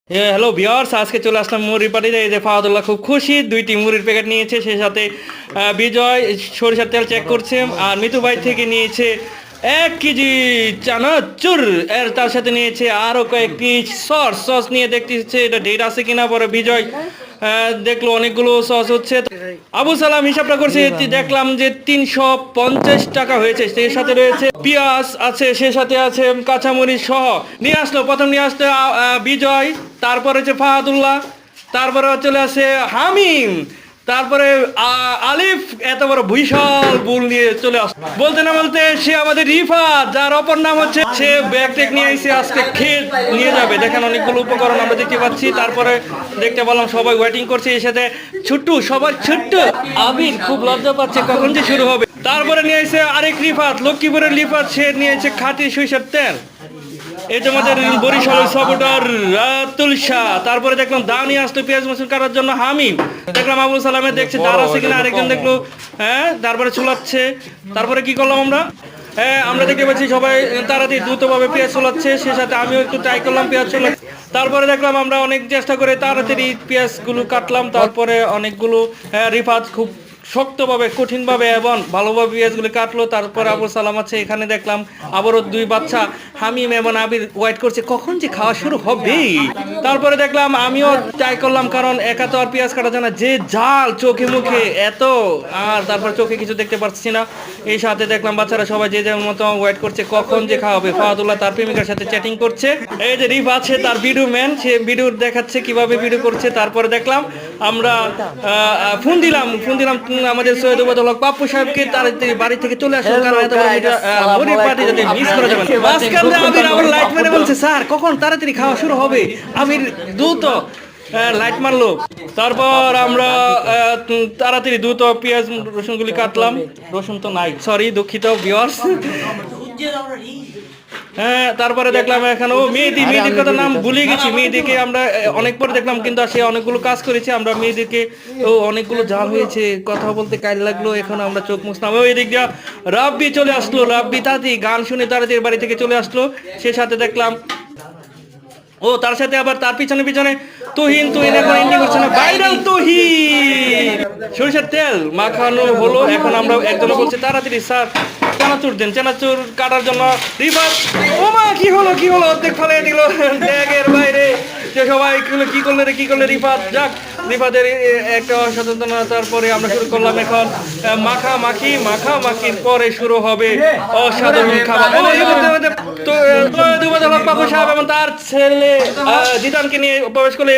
Hello viewers, আজকে চলে আসলাম মুড়ির পার্টিতে। এই যে ফাহাদুল্লাহ খুব খুশি, 2টি মুড়ির প্যাকেট নিয়েছে, সেই সাথে বিজয় সরিষার তেল চেক করছে, আর মিতু ভাই থেকে নিয়েছে 1 কেজি চানাচুর, এর তার সাথে নিয়েছে আরো কয়েকটি সস নিয়ে দেখতেছে এটা ডেট আছে কিনা। পরে বিজয় দেখলো অনেকগুলো সস হচ্ছে। আবু সালাম হিসাবটা করছে, দেখলাম যে 350 টাকা হয়েছে। সেই সাথে রয়েছে পেঁয়াজ আছে, সেই সাথে আছে কাঁচামরিচ সহ। নিয়ে আসলো, প্রথম নিয়ে আসলো বিজয়, তারপরে হচ্ছে ফাহাদুল্লাহ, তারপরে চলে আসে হামিম, তারপরে আলিফ এত বড় বিশাল বুল নিয়ে চলে আসে। বলতে না বলতে সে আমাদের রিফাত, যার অপর নাম হচ্ছে, সে ব্যাগ টেক নিয়ে এসে আজকে খেয়ে নিয়ে যাবে। দেখেন অনেকগুলো উপকরণ আমরা দেখতে পাচ্ছি। তারপরে দেখতে পেলাম সবাই ওয়েটিং করছে, এর সাথে ছুট্টু, সবার ছুট্টু আবির খুব লজ্জা পাচ্ছে কখন যে শুরু হবে। তারপরে নিয়ে এসে আরেক রিফাত, লক্ষ্মীপুরের রিফাত, সে নিয়েছে খাঁটি সরিষার তেল। এই যে আমাদের বরিশালের সাপোর্টার রাতুল শাহ। তারপরে দেখলাম দা নিয়ে আসলো পেঁয়াজ মসুর কাটার জন্য হামিম। দেখলাম আবুল সালামের দেখছে দাঁড় আছে কিনা, আরেকজন দেখলো তারপরে চুলাচ্ছে। তারপরে কি করলাম আমরা দেখতে পাচ্ছি সবাই তাড়াতাড়ি দ্রুতভাবে পেঁয়াজ চুলাচ্ছে, সে সাথে আমিও একটু ট্রাই করলাম পেঁয়াজ চুলা। তারপরে দেখলাম আমরা অনেক চেষ্টা করে তাড়াতাড়ি পেঁয়াজগুলো কাটলাম। তারপরে অনেকগুলো রিফাত খুব শক্তভাবে, কঠিনভাবে এবং ভালোভাবে পেঁয়াজগুলো কাটলো। তারপরে আবুল সালাম আছে এখানে, দেখলাম আবারও 2 বাচ্চা হামিম এবং আবির ওয়েট করছে কখন যে খাওয়া শুরু হবে। তারপরে দেখলাম আমিও ট্রাই করলাম, কারণ একা তো আর পেঁয়াজ কাটা যায় না, যে জাল চোখে মুখে এত, আর তারপর চোখে কিছু দেখতে পাচ্ছি না। এই সাথে দেখলাম বাচ্চারা সবাই যে যার মতো ওয়েট করছে কখন যে খাওয়া হবে। ফাহাদুল্লাহ তার প্রেমিকার সাথে চ্যাটিং করছে। এই যে রিফ আছে তার ভিডিও ম্যান, সে ভিডিও দেখাচ্ছে কিভাবে ভিডিও করছে। তারপরে দেখলাম আমরা ফোন দিলাম আমাদের সৈয়দ ওবায়দুল হক পাপ্পু সাহেবকে, তাড়াতাড়ি বাড়ি থেকে চলে আসলো, কারণ এত বড় মুড়ির পার্টি যাতে মিস করা যাবে না। মাঝখানে আমির আমার লাইট মেরে বলছে, স্যার কখন তাড়াতাড়ি খাওয়া শুরু হবে। আমির দ্রুত লাইট মারলো। তারপর আমরা তাড়াতাড়ি দ্রুত পেঁয়াজ রসুনগুলি কাটলাম। রসুন তো নাই, সরি, দুঃখিত ভিউয়ার্স। তারপরে দেখলাম এখানে মেয়েদির কথা নাম ভুলে গেছি। মেয়েদিকে আমরা অনেক পরে দেখলাম, কিন্তু সে অনেকগুলো কাজ করেছে। আমরা মেয়েদিকে অনেকগুলো জাল হয়েছে, কথা বলতে কাল লাগলো। এখন আমরা চোখ মুছলাম। ওই দিক দিয়ে রাব্বি চলে আসলো, রাব্বি তাড়াতাড়ি গান শুনে তাড়াতাড়ি বাড়ি থেকে চলে আসলো। সে সাথে দেখলাম তার সাথে আবার তার পিছনে তুহিন এখন এন্ডিং করছে না, ভাইরাল তুহিন। সরিষার তেল মাখানো হলো, এখন আমরা একজন বলছে তাড়াতাড়ি স্যার চানাচুর দেন। চানাচুর কাটার জন্য রিফাত, ওমা কি হলো অর্ধেক ফালিয়ে দিল ব্যাগের বাইরে। যে সবাই কি করলে রিফাত, যাক রিফাতের একটা অসচেতনতার পরে আমরা শুরু করলাম। এখন মাখামাখির পরে শুরু হবে অসাধারণ খাবার। তো পাপু সাহেব এবং তার ছেলে জিদানকে নিয়ে প্রবেশ করলে